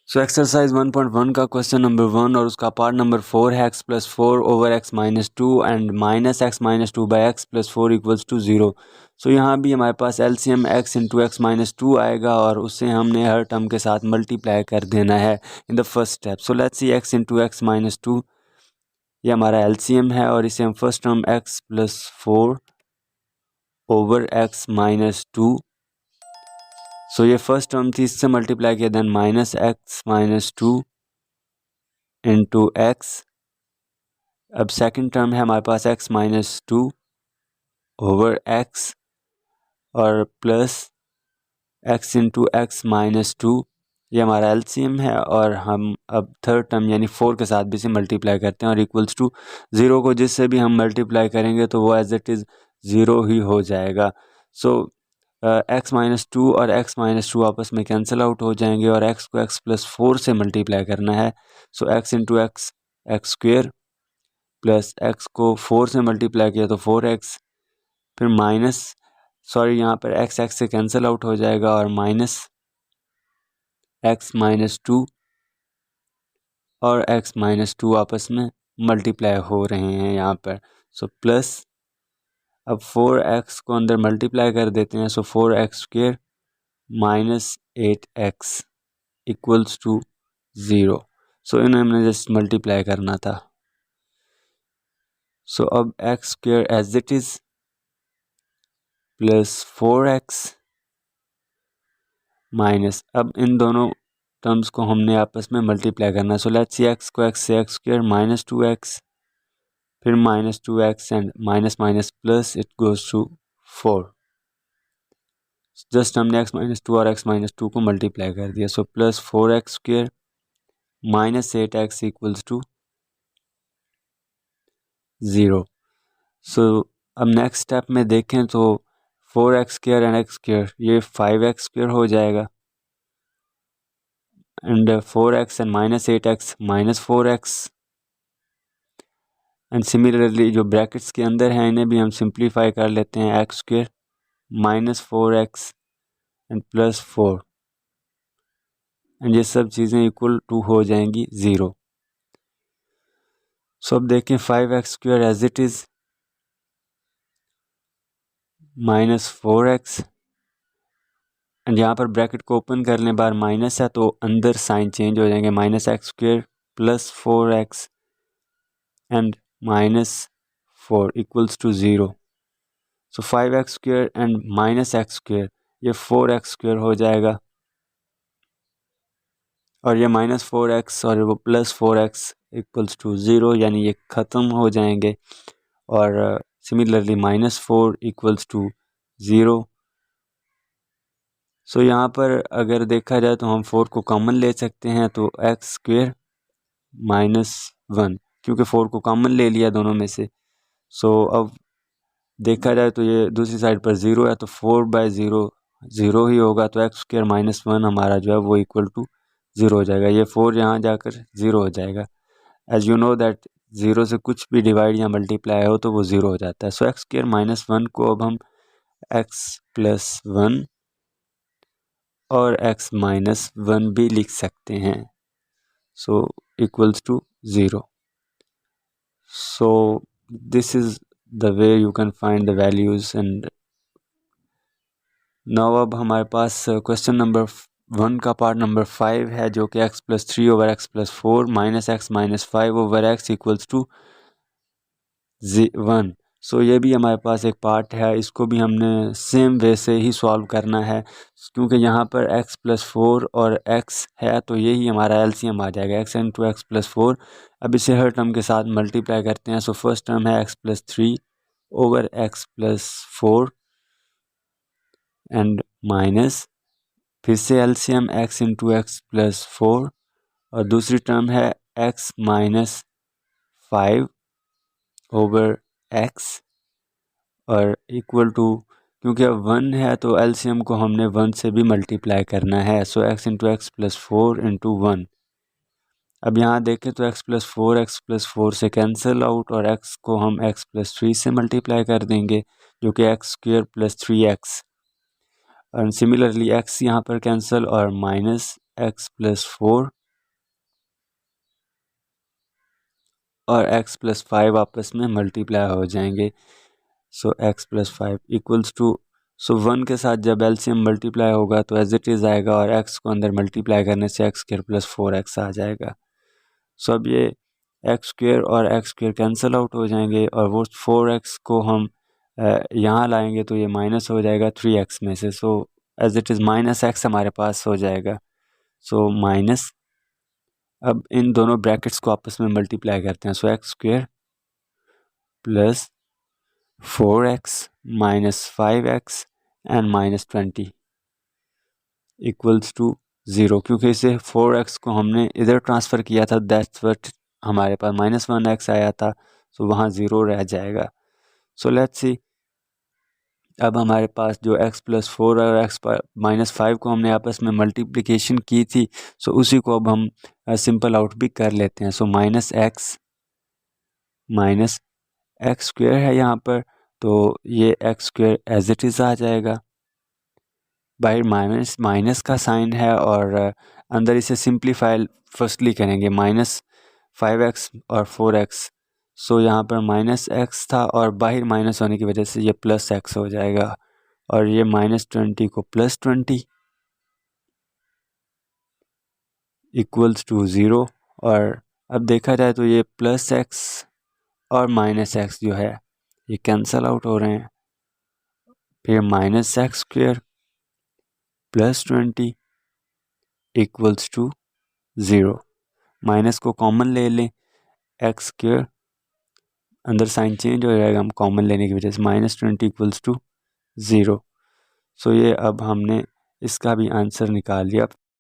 So exercise 1.1 का question number 1 और उसका पार्ट नंबर 4 है x plus 4 over x minus 2 and minus x minus 2 by X plus 4 equals to 0। So यहाँ भी हमारे पास LCM x into x minus 2 आएगा और उससे हमने हर टर्म के साथ मल्टीप्लाई कर देना है in the first step. So let's see x into x minus 2, ये हमारा एलसीएम है और इसे हम first term x plus 4 over x minus 2, so ये फर्स्ट टर्म थी, इससे मल्टीप्लाई किया, then minus x minus 2 into x. अब सेकंड टर्म है हमारे पास x माइनस 2 ओवर x और plus x into x minus 2, ये हमारा एलसीएम है। और हम अब थर्ड टर्म यानी 4 के साथ भी इसे मल्टीप्लाई करते हैं और इक्वल्स टू 0 को जिससे भी हम मल्टीप्लाई करेंगे तो वो एज इट इज़ 0 ही हो जाएगा। सो x माइनस 2 और x माइनस 2 आपस में कैंसिल आउट हो जाएंगे और x को x प्लस 4 से मल्टीप्लाई करना है। सो x into x x square plus x को 4 से मल्टीप्लाई किया तो 4x, फिर माइनस यहाँ पर x से कैंसिल आउट हो जाएगा और माइनस x माइनस 2 और x माइनस 2 आपस में मल्टीप्लाई हो रहे हैं यहाँ पर। सो प्लस अब 4x को अंदर मल्टीप्लाई कर देते हैं, so 4x square minus 8x equals to 0। So इन्हें हमने जस्ट मल्टीप्लाई करना था। सो अब x square as it is plus 4x minus, अब इन दोनों टर्म्स को हमने आपस में मल्टीप्लाई करना। सो लेट्स सी x को x से एक्स स्क्वेयर माइनस 2x, फिर minus 2x and minus minus plus it goes to 4। Just हमने x माइनस 2 और x माइनस 2 को मल्टीप्लाई कर दिया। So plus 4x square minus 8x equals to 0। So अब next step में देखें तो 4x square and x square ये 5x स्क्वेयर हो जाएगा and 4x and minus 8x minus 4x and similarly जो ब्रैकेट्स के अंदर हैं इन्हें भी हम सिंप्लीफाई कर लेते हैं। x square minus 4x and plus 4 and ये सब चीज़ें इक्वल टू हो जाएंगी 0। सो अब देखें 5x square as it is minus 4x and यहाँ पर ब्रैकेट को ओपन कर लें, बार माइनस है तो अंदर साइन चेंज हो जाएंगे, minus x square plus 4x and minus 4 equals to 0। So 5x square and minus x square ये 4x स्क्वेयर हो जाएगा और ये माइनस 4x और वो प्लस 4x इक्वल्स टू 0, यानी ये ख़त्म हो जाएंगे और similarly minus 4 equals to 0। So यहाँ पर अगर देखा जाए तो हम 4 को कॉमन ले सकते हैं, तो एक्स स्क्वेयर माइनस 1, क्योंकि 4 को कॉमन ले लिया दोनों में से। सो अब देखा जाए तो ये दूसरी साइड पर 0 है तो 4/0 0 ही होगा, तो एक्स स्क्वेयर माइनस 1 हमारा जो है वो इक्वल टू 0 हो जाएगा। ये 4 यहाँ जाकर 0 हो जाएगा। एज यू नो दैट 0 से कुछ भी डिवाइड या मल्टीप्लाई हो तो वो 0 हो जाता है। सो एक्स स्क्वेयर माइनस 1 को अब हम एक्स प्लस 1 और x माइनस 1 भी लिख सकते हैं, so equals to 0। So this is the way you can find the values and now अब हमारे पास क्वेश्चन नंबर 1 का पार्ट नंबर 5 है, जो कि x plus 3 over x plus 4 minus x minus 5 over x equals to 1। So ये भी हमारे पास एक पार्ट है, इसको भी हमने सेम वे से ही सॉल्व करना है, क्योंकि यहाँ पर x प्लस 4 और x है तो यही हमारा एलसीएम आ जाएगा, x इंटू एक्स प्लस 4। अब इसे हर टर्म के साथ मल्टीप्लाई करते हैं। सो फर्स्ट टर्म है x plus 3 over x plus 4 and minus, फिर से LCM x into x plus 4 और दूसरी टर्म है x माइनस 5 ओवर x और इक्वल टू, क्योंकि अब 1 है तो एलसीएम को हमने 1 से भी मल्टीप्लाई करना है। सो x into x plus 4 into 1। अब यहाँ देखें तो x प्लस 4 से कैंसिल आउट और x को हम x प्लस 3 से मल्टीप्लाई कर देंगे, जो कि एक्स स्क्वेयर प्लस 3x। और सिमिलरली x यहाँ पर कैंसिल और माइनस एक्स प्लस 4 और एक्स प्लस 5 आपस में मल्टीप्लाई हो जाएंगे। सो एक्स प्लस 5 इक्वल्स टू, सो 1 के साथ जब एलसीएम मल्टीप्लाई होगा तो एज इट इज़ आएगा और एक्स को अंदर मल्टीप्लाई करने से एक्स स्क्वायर प्लस 4x आ जाएगा। सो अब ये एक्स स्क्वायर और एक्स स्क्वायर कैंसिल आउट हो जाएंगे और वो 4x को हम यहाँ लाएंगे तो ये माइनस हो जाएगा 3x में से। So as it is minus x हमारे पास हो जाएगा। सो माइनस, अब इन दोनों ब्रैकेट्स को आपस में मल्टीप्लाई करते हैं। So X square plus 4x minus 5x and minus 20 equals to 0, क्योंकि इसे 4x को हमने इधर ट्रांसफ़र किया था, दैट्स व्हाट हमारे पास -1x आया था, सो वहाँ 0 रह जाएगा। सो लेट्स सी, अब हमारे पास जो x प्लस 4 और x माइनस 5 को हमने आपस में मल्टीप्लिकेशन की थी, सो उसी को अब हम सिंपल आउट भी कर लेते हैं। सो माइनस एक्स स्क्वायर है यहाँ पर, तो ये X square as it is आ जाएगा। बाहर माइनस का साइन है और अंदर इसे सिंप्लीफाई फर्स्टली करेंगे, -5x और 4x। सो यहाँ पर -x था और बाहर माइनस होने की वजह से ये +x हो जाएगा और ये -20 को +20 इक्वल्स टू 0। और अब देखा जाए तो ये +x और -x जो है ये कैंसल आउट हो रहे हैं। फिर -x² +20 इक्वल्स टू 0। माइनस को कॉमन ले लें, x² अंदर साइन चेंज हो जाएगा हम कॉमन लेने की वजह से, -20 इक्वल्स टू 0। सो ये अब हमने इसका भी आंसर निकाल लिया।